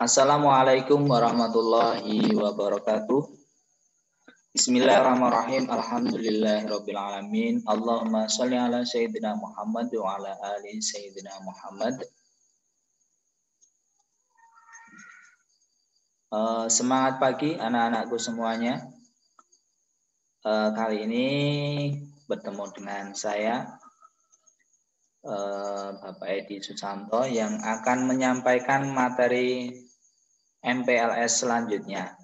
Assalamualaikum warahmatullahi wabarakatuh. Bismillahirrahmanirrahim. Alhamdulillahirabbil alamin. Allahumma shalli ala sayyidina Muhammad wa ala ali sayyidina Muhammad. Semangat pagi anak-anakku semuanya. Kali ini bertemu dengan saya Bapak Edi Susanto yang akan menyampaikan materi MPLS selanjutnya,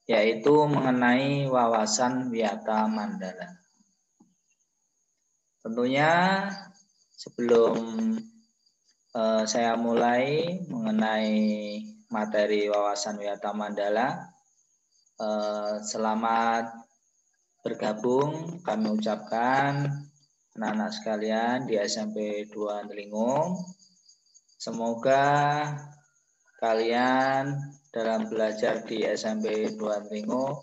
yaitu mengenai wawasan Wiyata Mandala. Tentunya sebelum saya mulai mengenai materi wawasan Wiyata Mandala, selamat bergabung kami ucapkan anak-anak sekalian di SMP 2 Nelinggung. Semoga kalian dalam belajar di SMP 2 Nelinggung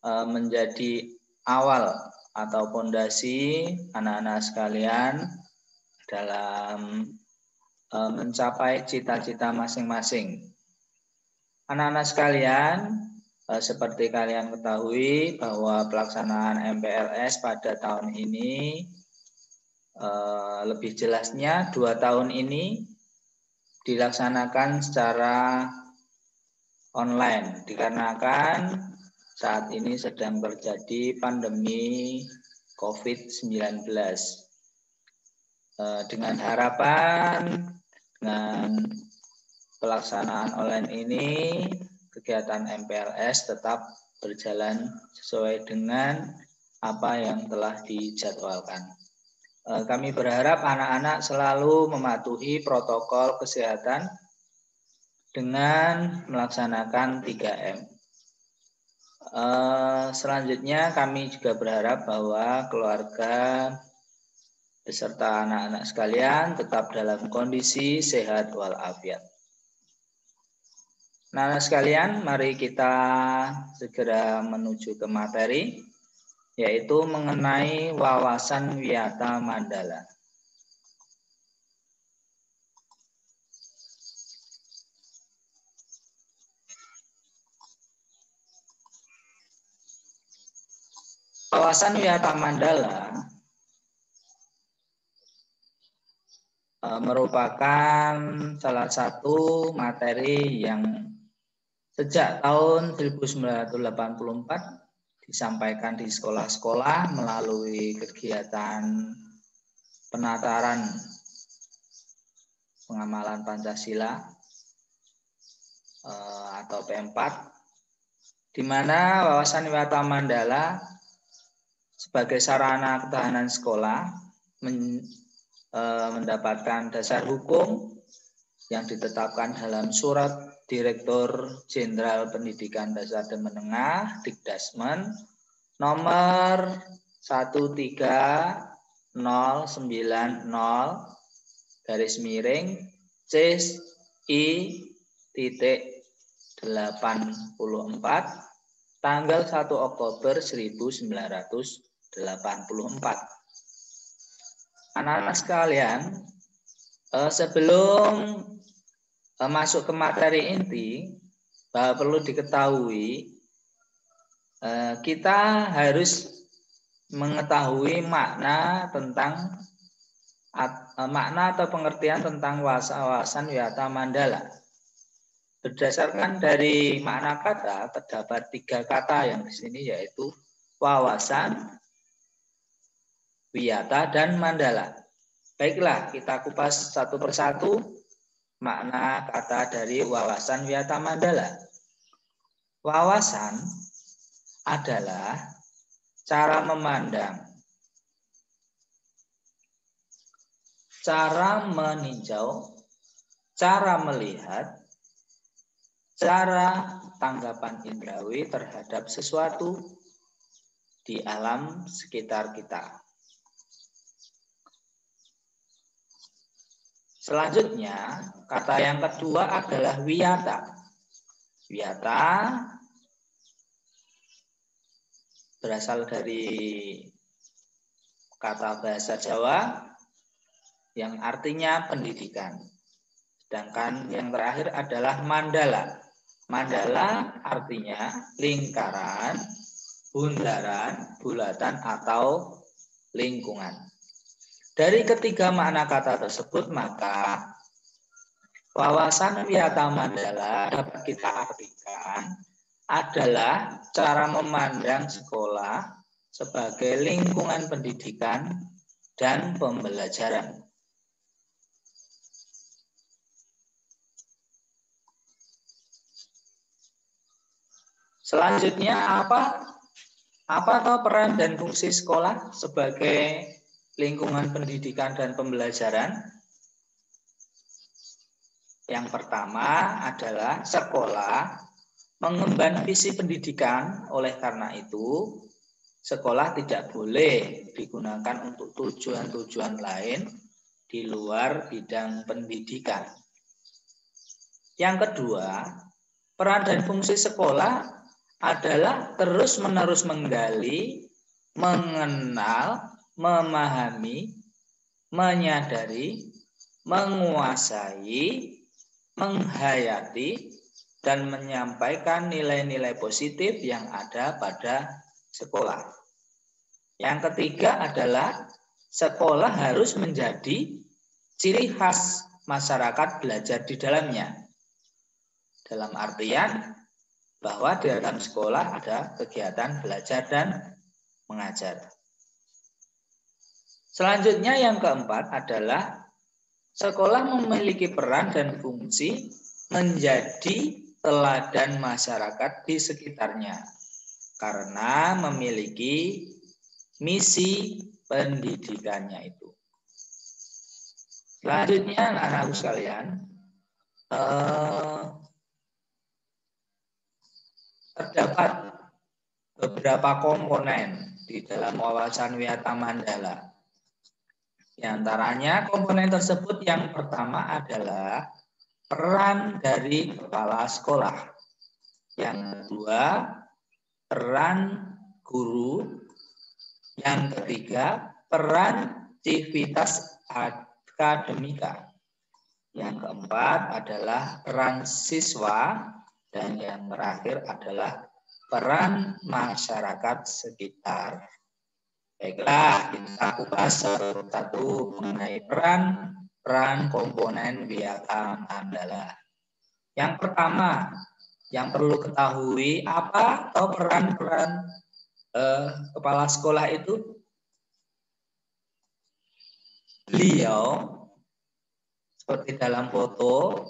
menjadi awal atau fondasi anak-anak sekalian dalam mencapai cita-cita masing-masing. Anak-anak sekalian, seperti kalian ketahui bahwa pelaksanaan MPLS pada tahun ini, lebih jelasnya 2 tahun ini dilaksanakan secara online dikarenakan saat ini sedang terjadi pandemi COVID-19. Dengan harapan dengan pelaksanaan online ini kegiatan MPLS tetap berjalan sesuai dengan apa yang telah dijadwalkan. Kami berharap anak-anak selalu mematuhi protokol kesehatan dengan melaksanakan 3M. Selanjutnya kami juga berharap bahwa keluarga beserta anak-anak sekalian tetap dalam kondisi sehat walafiat. Anak-anak sekalian, mari kita segera menuju ke materi, yaitu mengenai wawasan Wiyata Mandala. Wawasan Wiyata Mandala merupakan salah satu materi yang sejak tahun 1984 disampaikan di sekolah-sekolah melalui kegiatan penataran pengamalan Pancasila atau P4, di mana wawasan Wiyata Mandala sebagai sarana ketahanan sekolah mendapatkan dasar hukum yang ditetapkan dalam Surat Direktur Jenderal Pendidikan Dasar dan Menengah Dikdasmen nomor 130/CI.84 tanggal 1 Oktober 1984. Anak-anak sekalian, sebelum masuk ke materi inti, perlu diketahui kita harus mengetahui makna atau pengertian tentang wawasan Wiyata Mandala. Berdasarkan dari makna kata, terdapat 3 kata yang di sini, yaitu wawasan, Wiyata, dan Mandala. Baiklah, kita kupas satu persatu makna kata dari wawasan Wiyata Mandala. Wawasan adalah cara memandang, cara meninjau, cara melihat, cara tanggapan indrawi terhadap sesuatu di alam sekitar kita. Selanjutnya, kata yang kedua adalah wiyata. Wiyata berasal dari kata bahasa Jawa yang artinya pendidikan. Sedangkan yang terakhir adalah mandala. Mandala artinya lingkaran, bundaran, bulatan, atau lingkungan. Dari ketiga makna kata tersebut, maka wawasan wiyata mandala dapat kita artikan adalah cara memandang sekolah sebagai lingkungan pendidikan dan pembelajaran. Selanjutnya apa peran dan fungsi sekolah sebagai lingkungan pendidikan dan pembelajaran? Yang pertama adalah sekolah mengemban visi pendidikan, oleh karena itu sekolah tidak boleh digunakan untuk tujuan-tujuan lain di luar bidang pendidikan. Yang kedua, peran dan fungsi sekolah adalah terus-menerus menggali, mengenal, memahami, menyadari, menguasai, menghayati, dan menyampaikan nilai-nilai positif yang ada pada sekolah. Yang ketiga adalah sekolah harus menjadi ciri khas masyarakat belajar di dalamnya. Dalam artian bahwa di dalam sekolah ada kegiatan belajar dan mengajar. Selanjutnya yang keempat adalah sekolah memiliki peran dan fungsi menjadi teladan masyarakat di sekitarnya karena memiliki misi pendidikannya itu. Selanjutnya anak-anakku sekalian, terdapat beberapa komponen di dalam wawasan wiyata mandala. Di antaranya komponen tersebut yang pertama adalah peran dari kepala sekolah. Yang kedua, peran guru. Yang ketiga, peran aktivitas akademika. Yang keempat adalah peran siswa. Dan yang terakhir adalah peran masyarakat sekitar. Baiklah, kita kupas satu-satu mengenai peran komponen wiyata mandala. Yang pertama, yang perlu ketahui apa atau peran-peran kepala sekolah itu? Beliau seperti dalam foto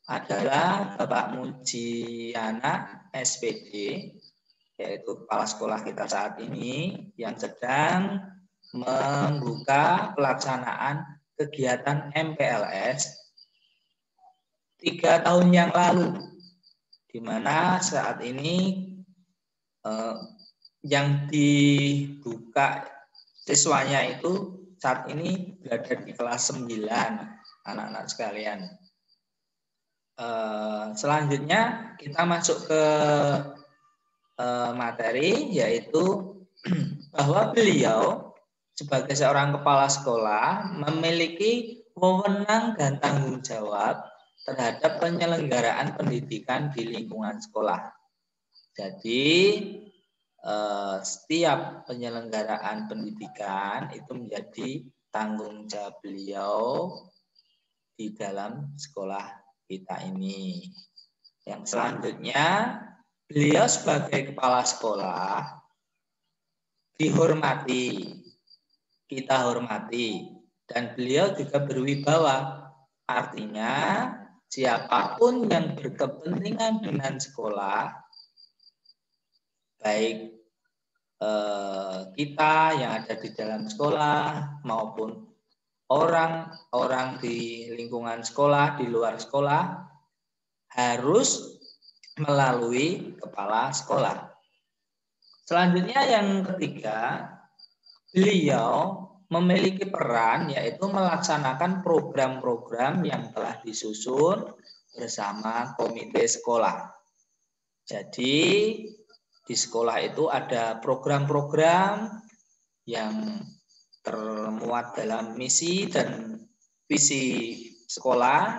adalah Bapak Mujiana SPD, yaitu kepala sekolah kita saat ini yang sedang membuka pelaksanaan kegiatan MPLS 3 tahun yang lalu, di mana saat ini yang dibuka siswanya itu saat ini berada di kelas 9, anak-anak sekalian. Selanjutnya kita masuk ke materi, yaitu bahwa beliau sebagai seorang kepala sekolah memiliki wewenang dan tanggung jawab terhadap penyelenggaraan pendidikan di lingkungan sekolah. Jadi setiap penyelenggaraan pendidikan itu menjadi tanggung jawab beliau di dalam sekolah kita ini. Yang selanjutnya, beliau sebagai kepala sekolah dihormati, kita hormati, dan beliau juga berwibawa. Artinya siapapun yang berkepentingan dengan sekolah, baik kita yang ada di dalam sekolah maupun orang-orang di lingkungan sekolah, di luar sekolah, harus melalui kepala sekolah. Selanjutnya yang ketiga, beliau memiliki peran yaitu melaksanakan program-program yang telah disusun bersama komite sekolah. Jadi di sekolah itu ada program-program yang termuat dalam misi dan visi sekolah,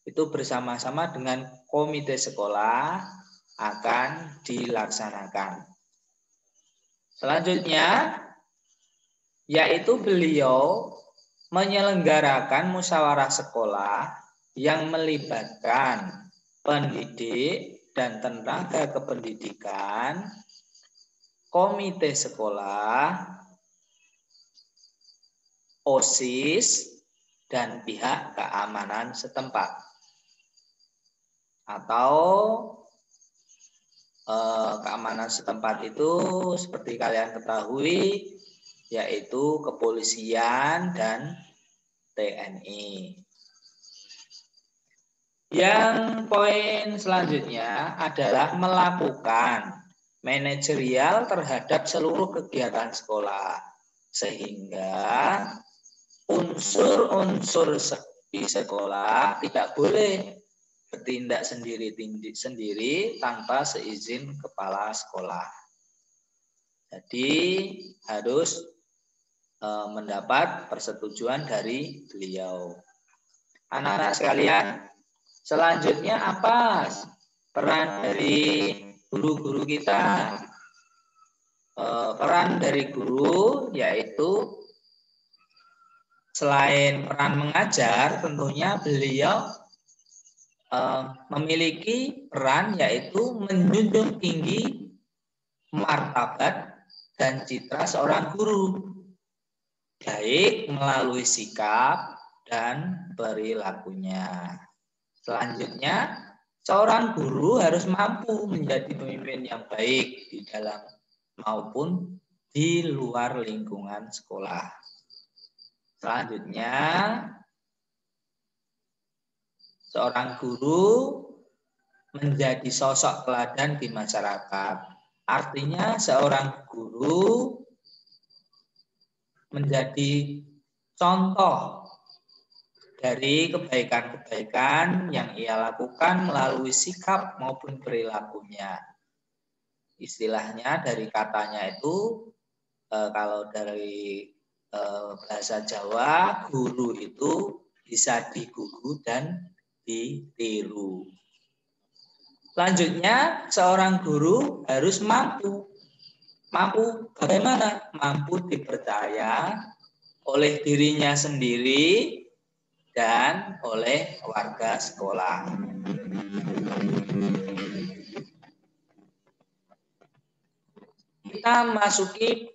itu bersama-sama dengan komite sekolah akan dilaksanakan. Selanjutnya, yaitu beliau menyelenggarakan musyawarah sekolah yang melibatkan pendidik dan tenaga kependidikan, komite sekolah, OSIS, dan pihak keamanan setempat. Atau keamanan setempat itu seperti kalian ketahui yaitu kepolisian dan TNI. Yang poin selanjutnya adalah melakukan manajerial terhadap seluruh kegiatan sekolah sehingga unsur-unsur di sekolah tidak boleh bertindak sendiri tanpa seizin kepala sekolah. Jadi harus mendapat persetujuan dari beliau. Anak-anak sekalian, selanjutnya apa peran dari guru-guru kita? Peran dari guru yaitu selain peran mengajar, tentunya beliau memiliki peran yaitu menjunjung tinggi martabat dan citra seorang guru, baik melalui sikap dan perilakunya. Selanjutnya, seorang guru harus mampu menjadi pemimpin yang baik di dalam maupun di luar lingkungan sekolah. Selanjutnya, seorang guru menjadi sosok teladan di masyarakat. Artinya seorang guru menjadi contoh dari kebaikan-kebaikan yang ia lakukan melalui sikap maupun perilakunya. Istilahnya dari katanya itu, kalau dari bahasa Jawa, guru itu bisa digugu dan ditiru. Selanjutnya, seorang guru harus mampu. Mampu bagaimana? Mampu dipercaya oleh dirinya sendiri dan oleh warga sekolah. Kita masuki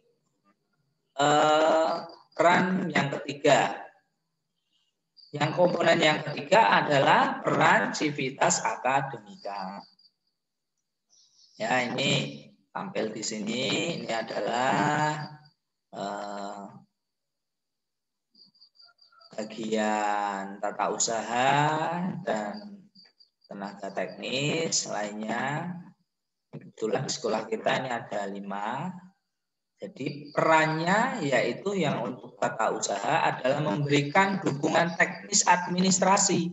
peran yang ketiga. Yang komponen yang ketiga adalah peran civitas akademika. Ya, ini tampil di sini. Ini adalah bagian tata usaha dan tenaga teknis lainnya. Kebetulan di sekolah kita ini ada 5. Jadi perannya yaitu yang untuk tata usaha adalah memberikan dukungan teknis administrasi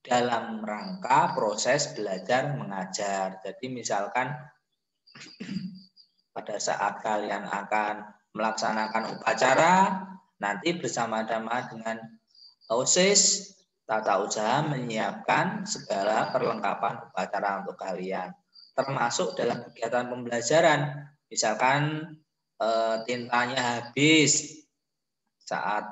dalam rangka proses belajar mengajar. Jadi misalkan pada saat kalian akan melaksanakan upacara, nanti bersama-sama dengan OSIS, tata usaha menyiapkan segala perlengkapan upacara untuk kalian. Termasuk dalam kegiatan pembelajaran. Misalkan tintanya habis saat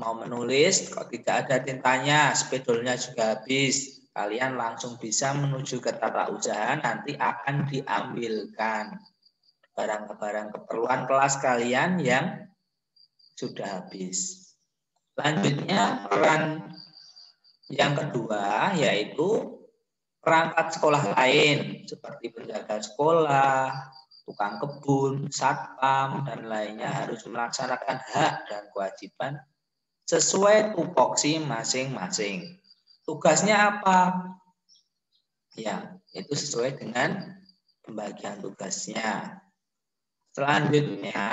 mau menulis, kok tidak ada tintanya, spidolnya juga habis, kalian langsung bisa menuju ke tata usaha, nanti akan diambilkan barang-barang keperluan kelas kalian yang sudah habis. Selanjutnya peran yang kedua yaitu perangkat sekolah lain seperti penjaga sekolah, tukang kebun, satpam, dan lainnya harus melaksanakan hak dan kewajiban sesuai tupoksi masing-masing. Tugasnya apa? Ya, itu sesuai dengan pembagian tugasnya. Selanjutnya,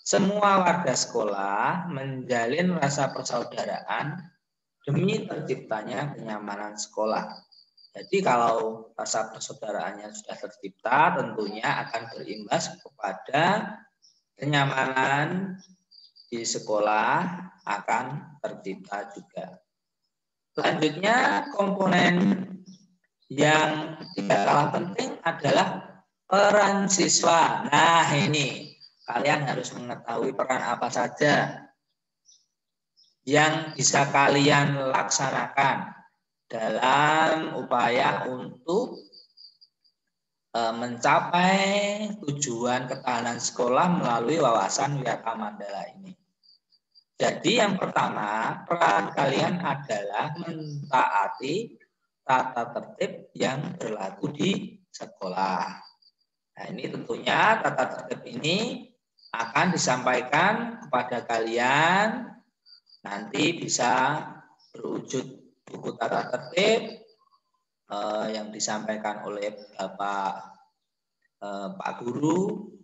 semua warga sekolah menjalin rasa persaudaraan demi terciptanya kenyamanan sekolah. Jadi kalau rasa persaudaraannya sudah tercipta, tentunya akan berimbas kepada kenyamanan di sekolah akan tercipta juga. Selanjutnya, komponen yang tidak kalah penting adalah peran siswa. Nah, ini kalian harus mengetahui peran apa saja yang bisa kalian laksanakan dalam upaya untuk mencapai tujuan ketahanan sekolah melalui wawasan Wiyata Mandala ini. Jadi yang pertama, peran kalian adalah mentaati tata tertib yang berlaku di sekolah. Nah, ini tentunya tata tertib ini akan disampaikan kepada kalian, nanti bisa berwujud buku tata tertib yang disampaikan oleh Pak Guru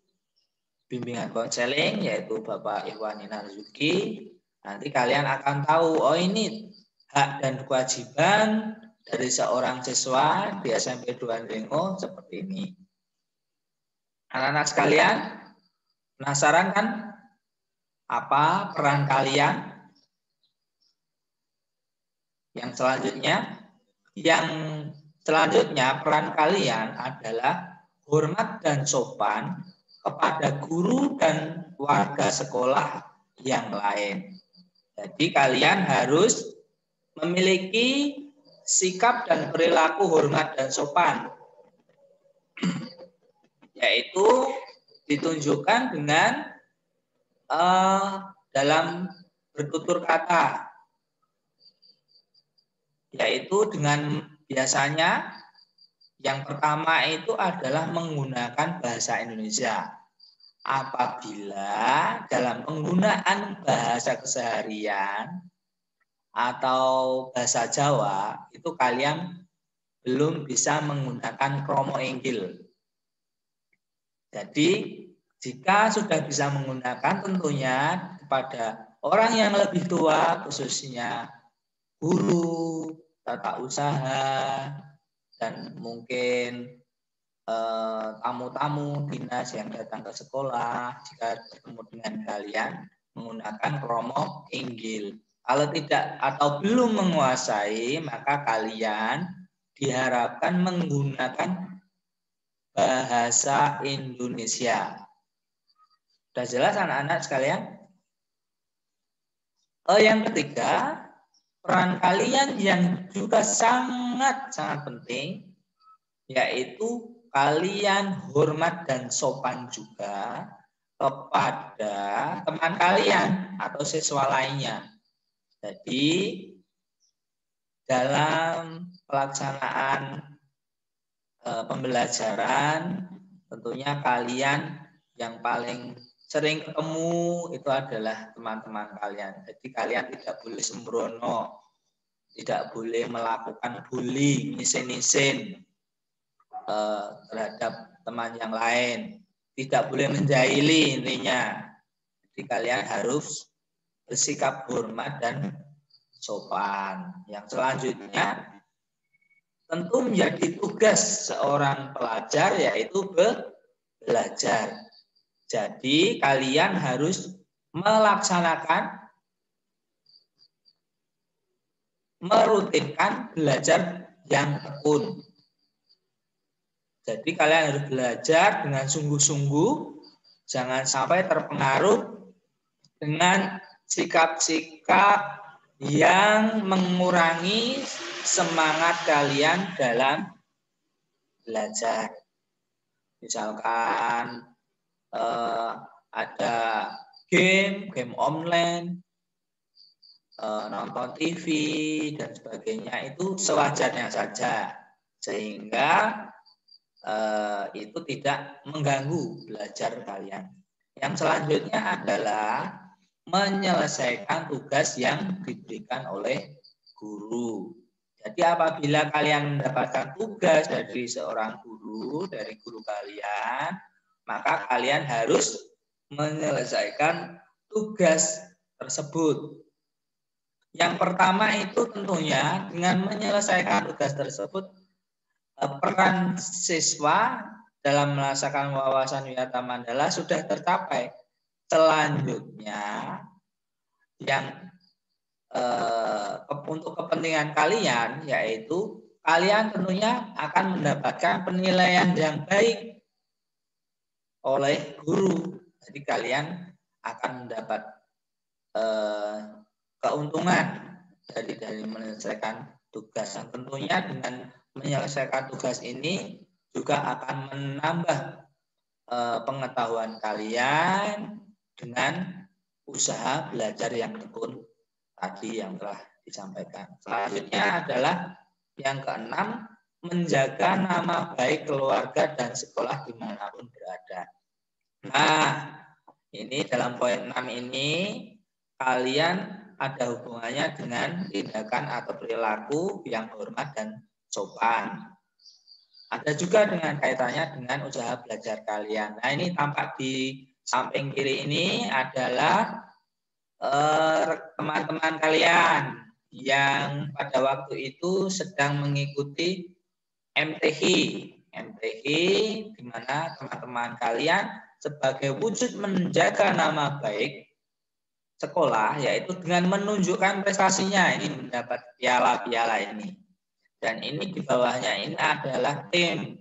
bimbingan konseling, yaitu Bapak Ikhwani Narzuki. Nanti kalian akan tahu, oh ini hak dan kewajiban dari seorang siswa di SMP 2 Dengo seperti ini. Anak-anak sekalian, penasaran kan apa peran kalian? Yang selanjutnya peran kalian adalah hormat dan sopan kepada guru dan warga sekolah yang lain. Jadi kalian harus memiliki sikap dan perilaku hormat dan sopan, yaitu ditunjukkan dengan dalam bertutur kata, yaitu dengan biasanya yang pertama itu adalah menggunakan bahasa Indonesia. Apabila dalam penggunaan bahasa keseharian atau bahasa Jawa itu kalian belum bisa menggunakan kromo inggil. Jadi jika sudah bisa menggunakan, tentunya kepada orang yang lebih tua, khususnya guru, tata usaha, dan mungkin tamu-tamu dinas yang datang ke sekolah, jika bertemu dengan kalian menggunakan kromo inggil. Kalau tidak atau belum menguasai, maka kalian diharapkan menggunakan bahasa Indonesia. Sudah jelas anak-anak sekalian? Yang ketiga, peran kalian yang juga sangat-sangat penting, yaitu kalian hormat dan sopan juga kepada teman kalian atau siswa lainnya. Jadi dalam pelaksanaan pembelajaran, tentunya kalian yang paling sering ketemu itu adalah teman-teman kalian. Jadi kalian tidak boleh sembrono, tidak boleh melakukan bullying, isin-isin terhadap teman yang lain, tidak boleh menjahili intinya. Jadi kalian harus bersikap hormat dan sopan. Yang selanjutnya tentu menjadi tugas seorang pelajar, yaitu belajar. Jadi kalian harus merutinkan belajar yang tekun. Jadi kalian harus belajar dengan sungguh-sungguh, jangan sampai terpengaruh dengan sikap-sikap yang mengurangi semangat kalian dalam belajar. Misalkan ada game online, nonton TV dan sebagainya, itu sewajarnya saja, sehingga itu tidak mengganggu belajar kalian. Yang selanjutnya adalah menyelesaikan tugas yang diberikan oleh guru. Jadi apabila kalian mendapatkan tugas dari seorang guru, dari guru kalian, maka kalian harus menyelesaikan tugas tersebut. Yang pertama itu tentunya dengan menyelesaikan tugas tersebut, peran siswa dalam merasakan wawasan Wiyata Mandala sudah tercapai. Selanjutnya yang untuk kepentingan kalian, yaitu kalian tentunya akan mendapatkan penilaian yang baik oleh guru. Jadi kalian akan mendapat keuntungan dari menyelesaikan tugas. Dan tentunya dengan menyelesaikan tugas ini juga akan menambah pengetahuan kalian dengan usaha belajar yang tekun tadi yang telah disampaikan. Selanjutnya adalah yang keenam, menjaga nama baik keluarga dan sekolah dimanapun berada. Nah, ini dalam poin 6 ini kalian ada hubungannya dengan tindakan atau perilaku yang hormat dan sopan. Ada juga dengan kaitannya dengan usaha belajar kalian. Nah, ini tampak di samping kiri ini adalah teman-teman kalian yang pada waktu itu sedang mengikuti MTH, di mana teman-teman kalian sebagai wujud menjaga nama baik sekolah, yaitu dengan menunjukkan prestasinya, ini mendapat piala-piala ini. Dan ini di bawahnya ini adalah tim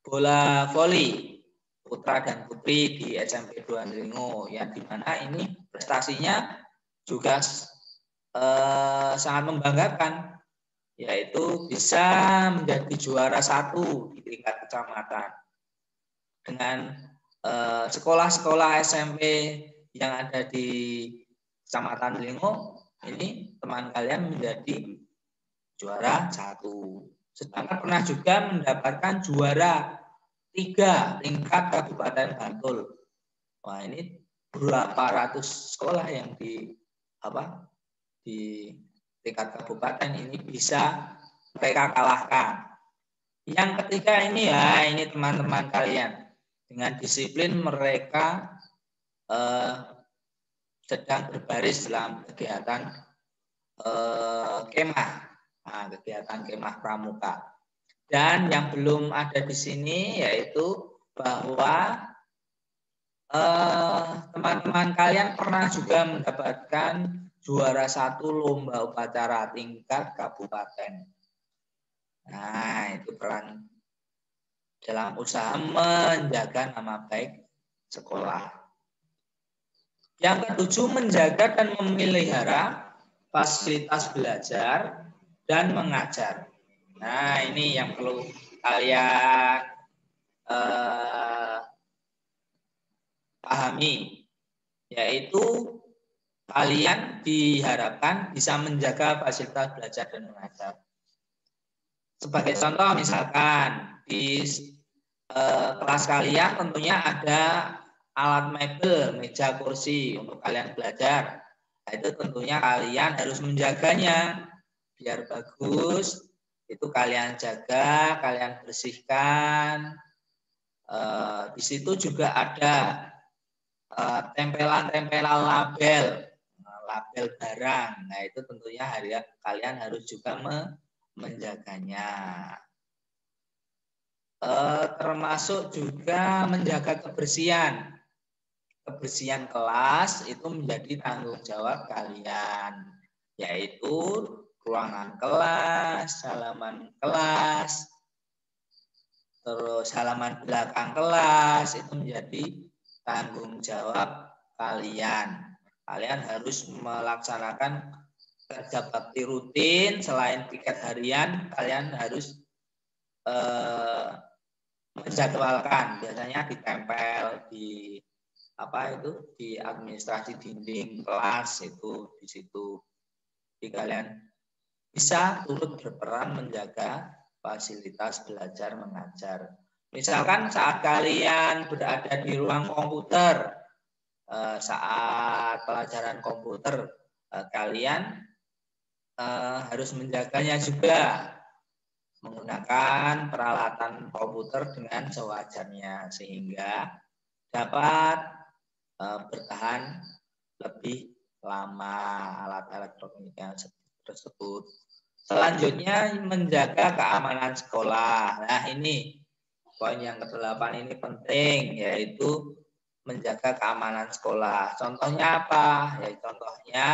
bola voli putra dan putri di SMP 2 Andringo, yang dimana ini prestasinya juga sangat membanggakan, yaitu bisa menjadi juara 1 di tingkat kecamatan dengan sekolah-sekolah SMP yang ada di Kecamatan Andringo. Ini teman kalian menjadi juara 1. Sedangkan pernah juga mendapatkan juara 3 tingkat Kabupaten Bantul. Wah, ini berapa ratus sekolah yang di tingkat kabupaten ini bisa mereka kalahkan. Yang ketiga ini ini teman-teman kalian dengan disiplin mereka sedang berbaris dalam kegiatan kemah, kegiatan kemah pramuka. Dan yang belum ada di sini yaitu bahwa teman-teman kalian pernah juga mendapatkan juara 1 lomba upacara tingkat kabupaten. Nah, itu peran dalam usaha menjaga nama baik sekolah. Yang ketujuh, menjaga dan memelihara fasilitas belajar dan mengajar. Nah, ini yang perlu kalian pahami, yaitu kalian diharapkan bisa menjaga fasilitas belajar dan mengajar. Sebagai contoh, misalkan di kelas kalian tentunya ada alat mebel, meja, kursi untuk kalian belajar. Nah, itu tentunya kalian harus menjaganya biar bagus. Itu kalian jaga, kalian bersihkan. Di situ juga ada tempelan-tempelan label barang. Nah, itu tentunya kalian harus juga menjaganya. Termasuk juga menjaga kebersihan. Kebersihan kelas itu menjadi tanggung jawab kalian, yaitu ruangan kelas, halaman kelas, terus halaman belakang kelas itu menjadi tanggung jawab kalian. Kalian harus melaksanakan kerja bakti rutin. Selain piket harian, kalian harus menjadwalkan. Biasanya ditempel di di administrasi dinding kelas itu di situ. Jadi kalian bisa turut berperan menjaga fasilitas belajar mengajar. Misalkan saat kalian berada di ruang komputer, saat pelajaran komputer, kalian harus menjaganya juga, menggunakan peralatan komputer dengan sewajarnya sehingga dapat bertahan lebih lama alat elektronik tersebut. Selanjutnya, menjaga keamanan sekolah. Nah, ini poin yang ke-8 ini penting, yaitu menjaga keamanan sekolah. Contohnya apa? Ya, contohnya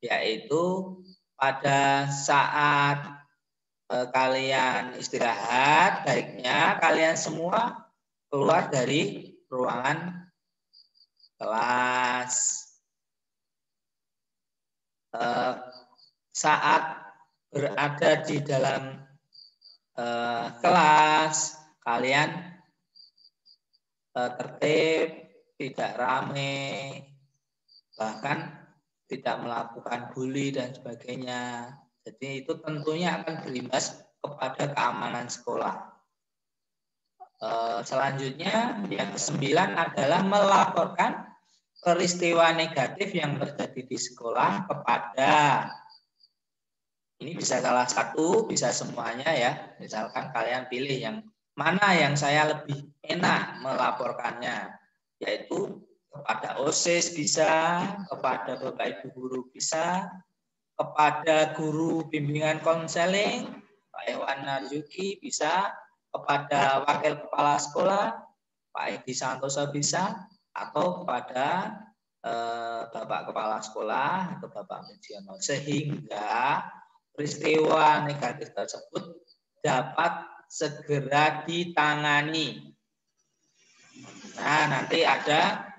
yaitu pada saat kalian istirahat, baiknya kalian semua keluar dari ruangan kelas. Saat berada di dalam kelas, kalian tertib, tidak ramai, bahkan tidak melakukan bully dan sebagainya. Jadi itu tentunya akan berimbas kepada keamanan sekolah. Selanjutnya yang ke-9 adalah melaporkan peristiwa negatif yang terjadi di sekolah kepada, ini bisa salah satu, bisa semuanya ya. Misalkan kalian pilih yang mana yang saya lebih enak melaporkannya, yaitu kepada OSIS bisa, kepada Bapak Ibu guru bisa, kepada guru bimbingan konseling, Pak Iwan Narzuki bisa, kepada wakil kepala sekolah, Pak Edi Santoso bisa, atau kepada Bapak Kepala Sekolah atau Bapak Mujiono, sehingga peristiwa negatif tersebut dapat segera ditangani. Nah, nanti ada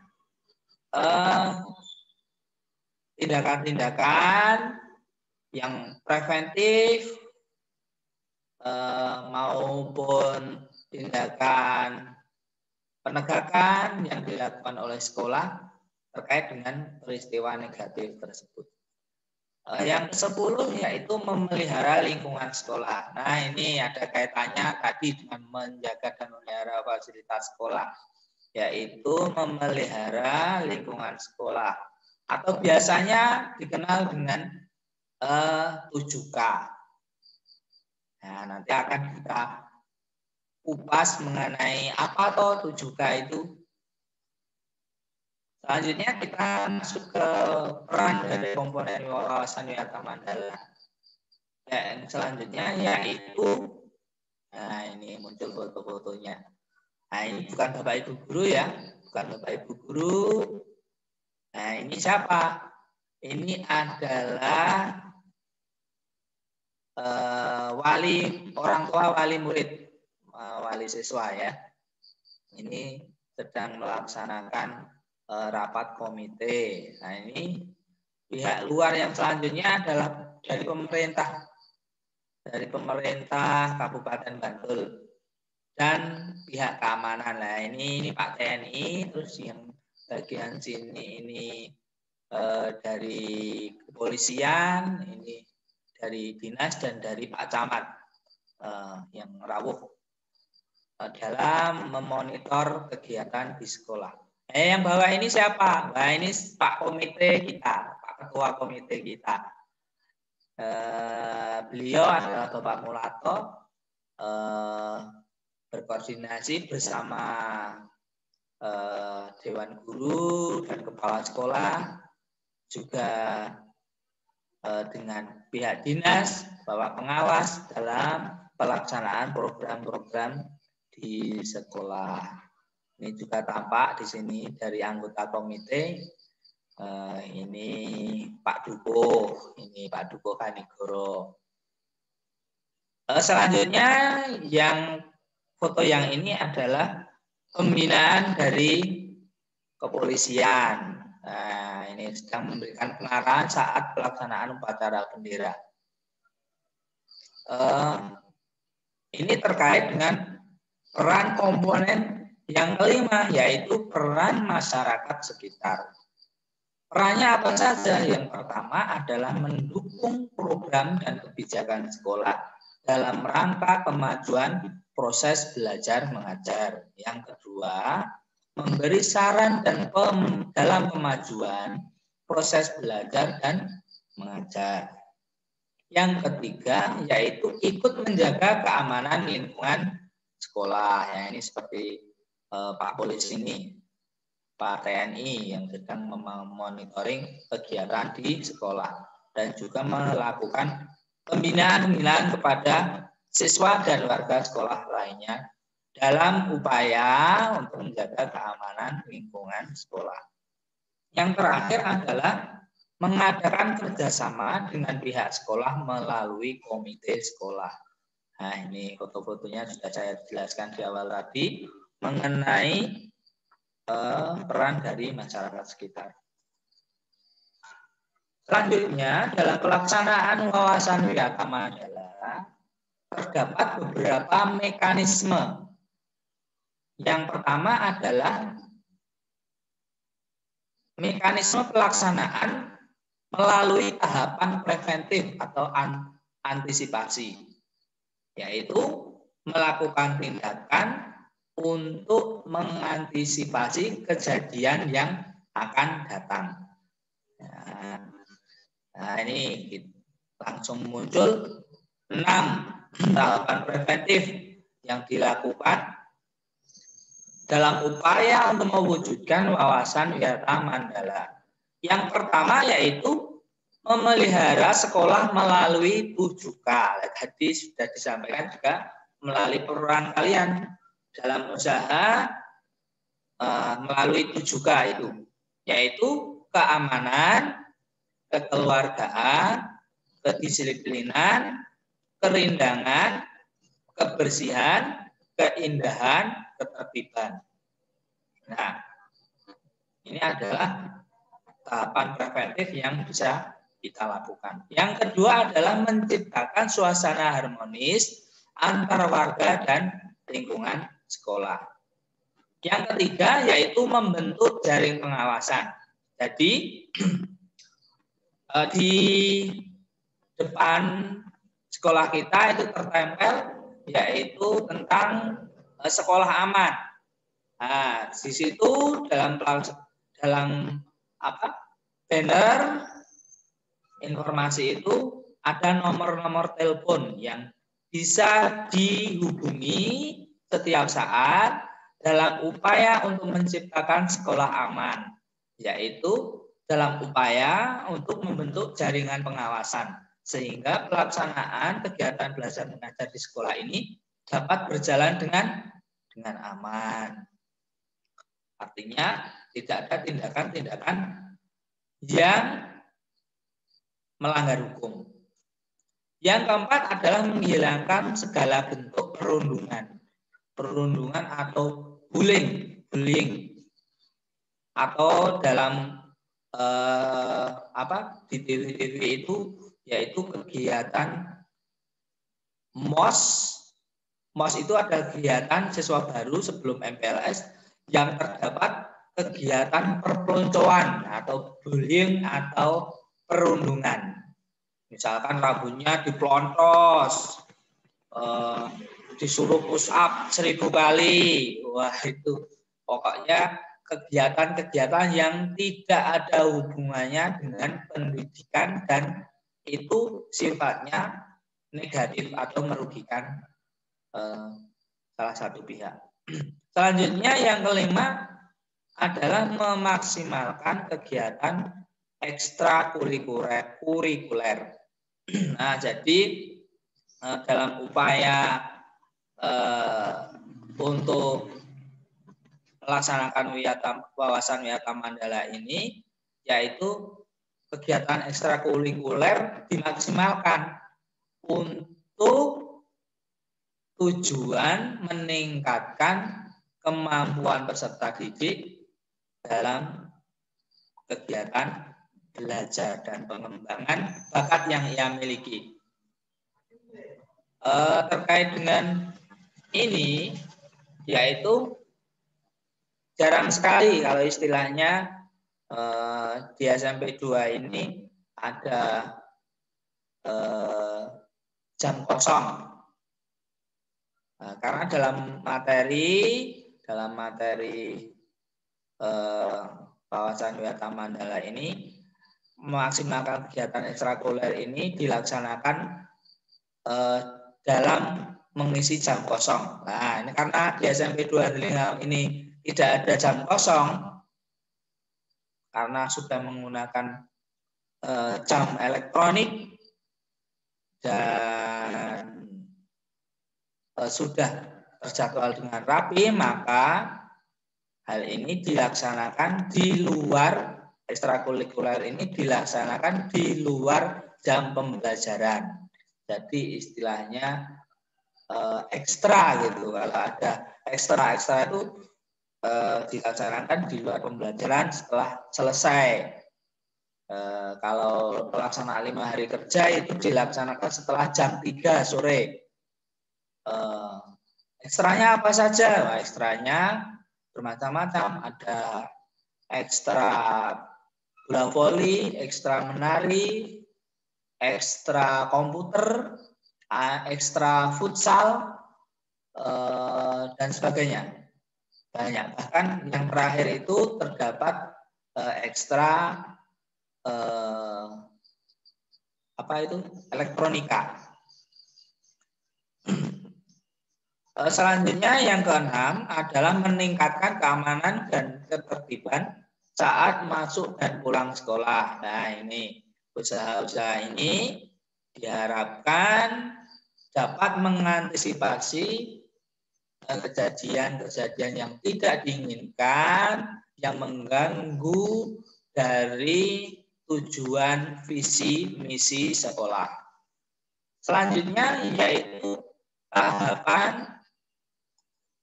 tindakan-tindakan yang preventif maupun tindakan penegakan yang dilakukan oleh sekolah terkait dengan peristiwa negatif tersebut. Yang ke-10 yaitu memelihara lingkungan sekolah. Nah, ini ada kaitannya tadi dengan menjaga dan memelihara fasilitas sekolah, yaitu memelihara lingkungan sekolah atau biasanya dikenal dengan 7K. Nah, nanti akan kita kupas mengenai apa toh 7K itu. Selanjutnya kita masuk ke peran dari komponen wawasan wisata Mandala. Dan selanjutnya yaitu, nah ini muncul foto-fotonya. Nah ini bukan Bapak Ibu guru ya, bukan Bapak Ibu guru. Nah ini siapa? Ini adalah orang tua wali murid, wali siswa ya. Ini sedang melaksanakan rapat komite. Nah ini pihak luar yang selanjutnya adalah dari pemerintah Kabupaten Bantul dan pihak keamanan. Nah ini Pak TNI, terus yang bagian sini ini dari kepolisian, ini dari dinas dan dari Pak Camat yang rawuh dalam memonitor kegiatan di sekolah. Yang bawah ini siapa? Nah ini Pak Komite kita, Pak Ketua Komite kita. Beliau adalah Bapak Mulato, berkoordinasi bersama Dewan Guru dan Kepala Sekolah, juga dengan pihak dinas, Bapak Pengawas dalam pelaksanaan program-program di sekolah. Ini juga tampak di sini dari anggota komite. Ini Pak Dukuh, ini Pak Dukuh Kanigoro. Selanjutnya yang foto yang ini adalah pembinaan dari kepolisian. Nah, ini sedang memberikan pengarahan saat pelaksanaan upacara bendera. Ini terkait dengan peran komponen yang kelima, yaitu peran masyarakat sekitar. Perannya apa saja? Yang pertama adalah mendukung program dan kebijakan sekolah dalam rangka kemajuan proses belajar mengajar. Yang kedua, memberi saran dan dalam kemajuan proses belajar dan mengajar. Yang ketiga, yaitu ikut menjaga keamanan lingkungan sekolah. Ya, ini seperti Pak Polisi ini, Pak TNI yang sedang memonitoring kegiatan di sekolah dan juga melakukan pembinaan kepada siswa dan warga sekolah lainnya dalam upaya untuk menjaga keamanan lingkungan sekolah. Yang terakhir adalah mengadakan kerjasama dengan pihak sekolah melalui komite sekolah. Nah, ini foto-fotonya sudah saya jelaskan di awal tadi mengenai peran dari masyarakat sekitar. Selanjutnya, dalam pelaksanaan wawasan wisata Mandala, terdapat beberapa mekanisme. Yang pertama adalah mekanisme pelaksanaan melalui tahapan preventif atau antisipasi, yaitu melakukan tindakan untuk mengantisipasi kejadian yang akan datang. Nah, ini langsung muncul 6 tahapan preventif yang dilakukan dalam upaya untuk mewujudkan wawasan wisata Mandala. Yang pertama yaitu memelihara sekolah melalui 7K. Tadi sudah disampaikan juga melalui peran kalian dalam usaha melalui 7K itu, yaitu keamanan, kekeluargaan, kedisiplinan, kerindangan, kebersihan, keindahan, ketertiban. Nah, ini adalah tahapan preventif yang bisa kita lakukan. Yang kedua adalah menciptakan suasana harmonis antar warga dan lingkungan sekolah. Yang ketiga yaitu membentuk jaring pengawasan. Jadi di depan sekolah kita itu tertempel yaitu tentang sekolah aman. Nah, di situ dalam banner informasi itu ada nomor-nomor telepon yang bisa dihubungi setiap saat dalam upaya untuk menciptakan sekolah aman, yaitu dalam upaya untuk membentuk jaringan pengawasan sehingga pelaksanaan kegiatan belajar mengajar di sekolah ini dapat berjalan dengan aman. Artinya tidak ada tindakan-tindakan yang melanggar hukum. Yang keempat adalah menghilangkan segala bentuk perundungan atau bullying atau dalam di TV itu yaitu kegiatan MOS itu adalah kegiatan siswa baru sebelum MPLS yang terdapat kegiatan perpeloncoan atau bullying atau perundungan. Misalkan rambutnya diplontos, disuruh push up 1000 kali. Wah, itu pokoknya kegiatan-kegiatan yang tidak ada hubungannya dengan pendidikan dan itu sifatnya negatif atau merugikan salah satu pihak. Selanjutnya yang kelima adalah memaksimalkan kegiatan ekstrakurikuler. Nah, jadi dalam upaya untuk melaksanakan wawasan wisata Mandala ini, yaitu kegiatan ekstrakurikuler dimaksimalkan untuk tujuan meningkatkan kemampuan peserta didik dalam kegiatan belajar dan pengembangan bakat yang ia miliki. Terkait dengan ini, yaitu jarang sekali kalau istilahnya di SMP 2 ini ada jam kosong. Karena dalam materi wawasan wisata Mandala ini memaksimalkan kegiatan ekstrakurikuler ini dilaksanakan dalam mengisi jam kosong. Nah, ini karena di SMP 2 ini tidak ada jam kosong karena sudah menggunakan jam elektronik dan sudah terjadwal dengan rapi, maka hal ini dilaksanakan di luar, ekstrakurikuler ini dilaksanakan di luar jam pembelajaran. Jadi istilahnya ekstra gitu. Kalau ada ekstra itu dilaksanakan di luar pembelajaran setelah selesai. Kalau pelaksanaan 5 hari kerja itu dilaksanakan setelah jam 3 sore. Ekstranya apa saja? Nah, ekstranya bermacam-macam. Ada ekstra bola voli, ekstra menari, ekstra komputer, ekstra futsal, dan sebagainya. Banyak. Bahkan yang terakhir itu terdapat ekstra elektronika. Selanjutnya yang keenam adalah meningkatkan keamanan dan ketertiban saat masuk dan pulang sekolah. Nah, ini usaha-usaha ini diharapkan dapat mengantisipasi kejadian-kejadian yang tidak diinginkan yang mengganggu dari tujuan visi misi sekolah. Selanjutnya yaitu tahapan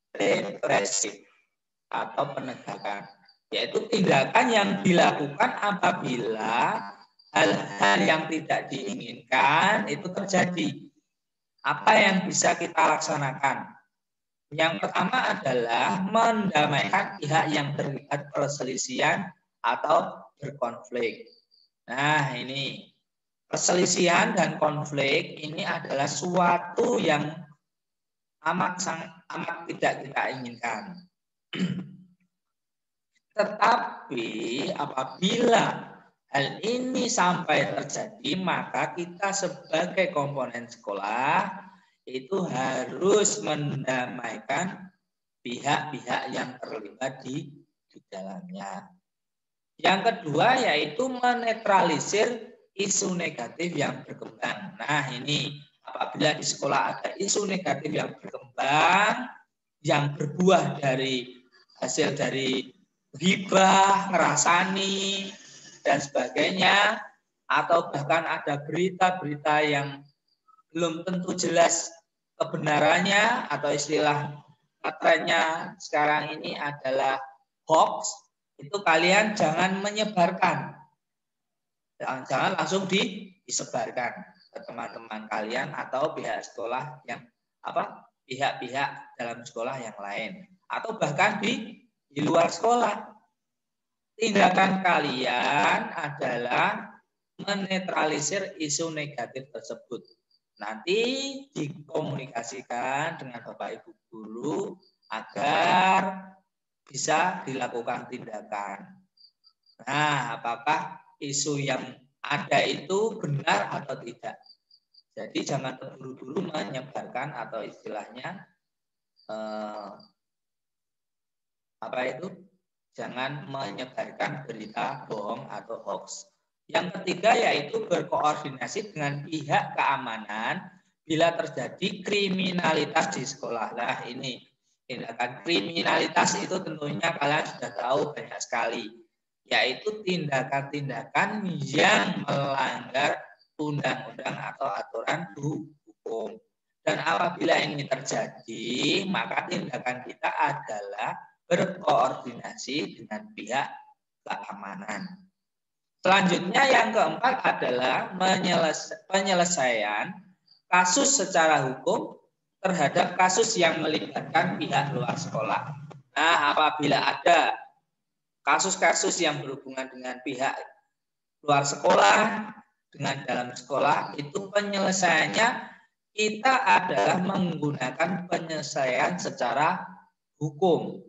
represif atau penegakan, yaitu tindakan yang dilakukan apabila hal-hal yang tidak diinginkan itu terjadi. Apa yang bisa kita laksanakan? Yang pertama adalah mendamaikan pihak yang terlibat perselisihan atau berkonflik. Nah, ini perselisihan dan konflik ini adalah suatu yang amat tidak kita inginkan. Tetapi apabila hal ini sampai terjadi, maka kita sebagai komponen sekolah itu harus mendamaikan pihak-pihak yang terlibat di dalamnya. Yang kedua yaitu menetralisir isu negatif yang berkembang. Nah, ini apabila di sekolah ada isu negatif yang berkembang, yang berbuah dari hasil dari ghibah, ngerasani, dan sebagainya, atau bahkan ada berita-berita yang belum tentu jelas kebenarannya, atau istilah katanya sekarang ini adalah hoax, itu kalian jangan menyebarkan. Jangan langsung disebarkan ke teman-teman kalian atau pihak sekolah yang pihak-pihak dalam sekolah yang lain, atau bahkan di luar sekolah. Tindakan kalian adalah menetralisir isu negatif tersebut. Nanti dikomunikasikan dengan Bapak Ibu guru agar bisa dilakukan tindakan. Nah, apakah isu yang ada itu benar atau tidak? Jadi jangan terburu-buru menyebarkan atau istilahnya jangan menyebarkan berita bohong atau hoax. Yang ketiga yaitu berkoordinasi dengan pihak keamanan bila terjadi kriminalitas di sekolah. Nah, ini tindakan kriminalitas itu tentunya kalian sudah tahu banyak sekali, yaitu tindakan-tindakan yang melanggar undang-undang atau aturan hukum. Dan apabila ini terjadi, maka tindakan kita adalah berkoordinasi dengan pihak keamanan. Selanjutnya yang keempat adalah penyelesaian kasus secara hukum terhadap kasus yang melibatkan pihak luar sekolah. Nah, apabila ada kasus-kasus yang berhubungan dengan pihak luar sekolah, dengan dalam sekolah, itu penyelesaiannya kita adalah menggunakan penyelesaian secara hukum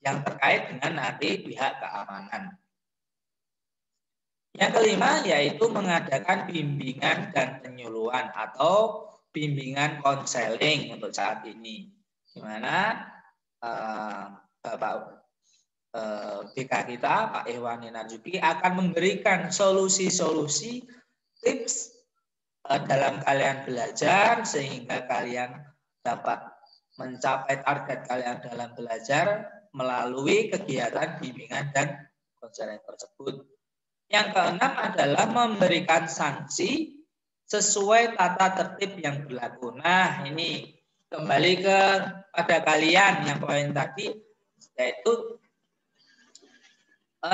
yang terkait dengan nanti pihak keamanan. Yang kelima yaitu mengadakan bimbingan dan penyuluhan atau bimbingan konseling untuk saat ini, di mana Bapak BK kita Pak Ihwani Narzuki akan memberikan solusi-solusi tips dalam kalian belajar sehingga kalian dapat mencapai target kalian dalam belajar melalui kegiatan bimbingan dan konseling tersebut. Yang keenam adalah memberikan sanksi sesuai tata tertib yang berlaku. Nah, ini kembali kepada kalian yang poin tadi, yaitu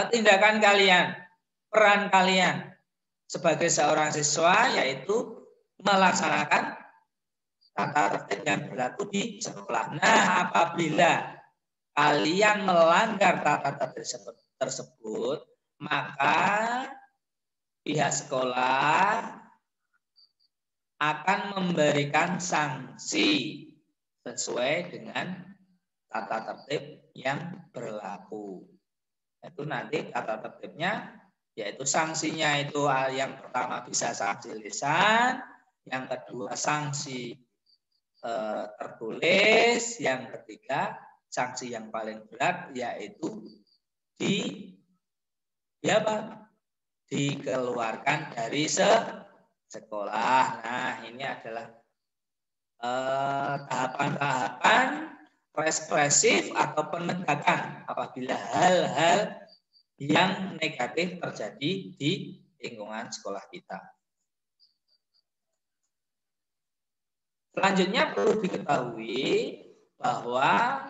tindakan kalian, peran kalian sebagai seorang siswa, yaitu melaksanakan tata tertib yang berlaku di sekolah. Nah, apabila kalian melanggar tata tertib tersebut, maka pihak sekolah akan memberikan sanksi sesuai dengan tata tertib yang berlaku. Itu nanti tata tertibnya, yaitu sanksinya itu yang pertama bisa sanksi lisan, yang kedua sanksi tertulis, yang ketiga sanksi yang paling berat yaitu dikeluarkan dari sekolah. Nah, ini adalah tahapan-tahapan represif atau penegakan apabila hal-hal yang negatif terjadi di lingkungan sekolah kita. Selanjutnya perlu diketahui bahwa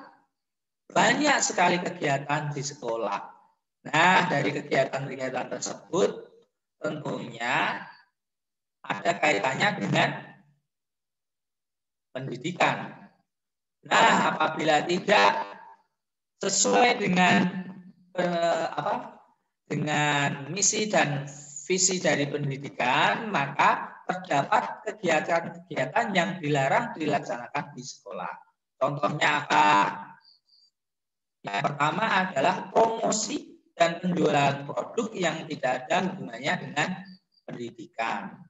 banyak sekali kegiatan di sekolah. Nah, dari kegiatan-kegiatan tersebut tentunya ada kaitannya dengan pendidikan. Nah, apabila tidak sesuai dengan dengan misi dan visi dari pendidikan, maka terdapat kegiatan-kegiatan yang dilarang dilaksanakan di sekolah. Contohnya apa? Yang pertama adalah promosi dan penjualan produk yang tidak ada hubungannya dengan pendidikan.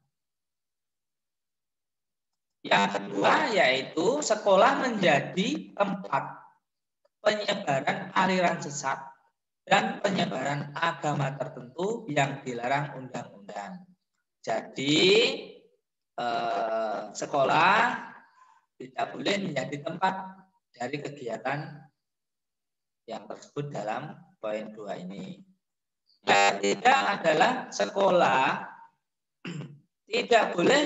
Yang kedua yaitu sekolah menjadi tempat penyebaran aliran sesat dan penyebaran agama tertentu yang dilarang undang-undang. Jadi sekolah tidak boleh menjadi tempat dari kegiatan yang tersebut dalam poin 2 ini. Yang ketiga adalah sekolah tidak boleh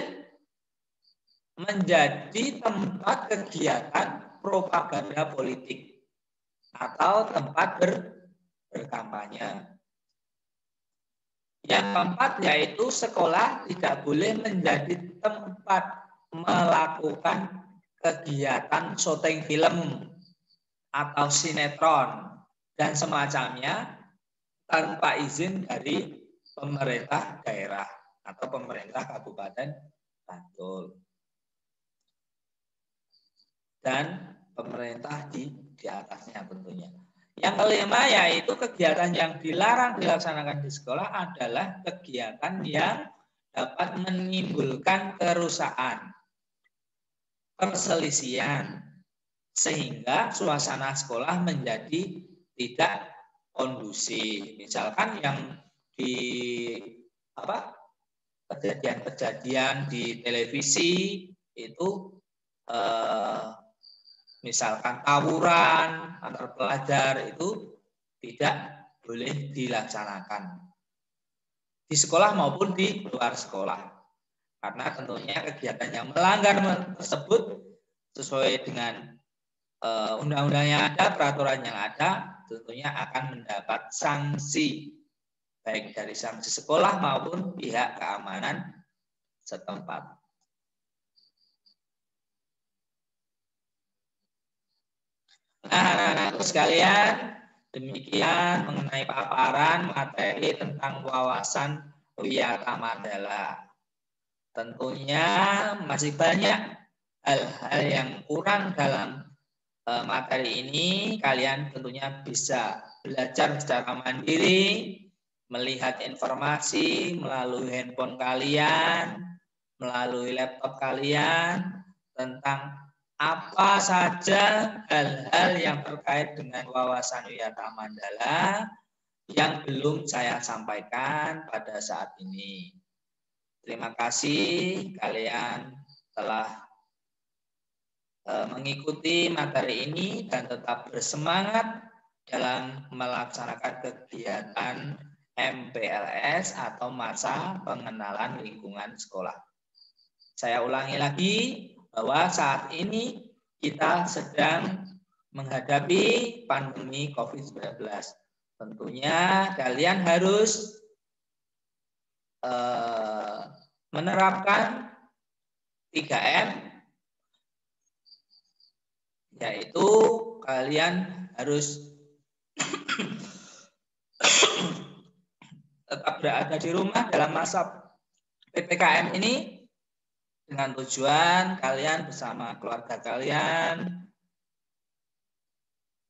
menjadi tempat kegiatan propaganda politik atau tempat berkampanye. Yang keempat yaitu sekolah tidak boleh menjadi tempat melakukan kegiatan syuting film atau sinetron dan semacamnya tanpa izin dari pemerintah daerah atau pemerintah Kabupaten Bantul dan pemerintah di atasnya tentunya. Yang kelima yaitu kegiatan yang dilarang dilaksanakan di sekolah adalah kegiatan yang dapat menimbulkan kerusakan, perselisihan, sehingga suasana sekolah menjadi tidak kondusif. Misalkan yang di kejadian-kejadian di televisi itu misalkan tawuran antar pelajar itu tidak boleh dilaksanakan di sekolah maupun di luar sekolah. Karena tentunya kegiatan yang melanggar tersebut sesuai dengan undang-undang yang ada, peraturan yang ada, tentunya akan mendapat sanksi baik dari sanksi sekolah maupun pihak keamanan setempat. Nah, anak-anakku sekalian, demikian mengenai paparan materi tentang wawasan Wiyata Mandala. Tentunya masih banyak hal-hal yang kurang dalam materi ini. Kalian tentunya bisa belajar secara mandiri, melihat informasi melalui handphone kalian, melalui laptop kalian tentang apa saja hal-hal yang terkait dengan wawasan Wiyata Mandala yang belum saya sampaikan pada saat ini. Terima kasih kalian telah mengikuti materi ini dan tetap bersemangat dalam melaksanakan kegiatan MPLS atau masa pengenalan lingkungan sekolah. Saya ulangi lagi bahwa saat ini kita sedang menghadapi pandemi COVID-19. Tentunya kalian harus menerapkan 3M, yaitu kalian harus tetap berada di rumah dalam masa PPKM ini dengan tujuan kalian bersama keluarga kalian,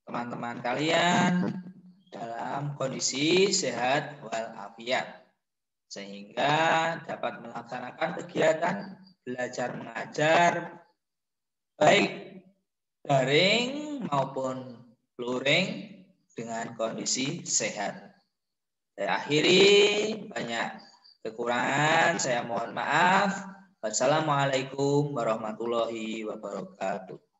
teman-teman kalian dalam kondisi sehat walafiat, sehingga dapat melaksanakan kegiatan belajar mengajar baik daring maupun luring dengan kondisi sehat. Saya akhiri, banyak kekurangan saya mohon maaf. Wassalamualaikum warahmatullahi wabarakatuh.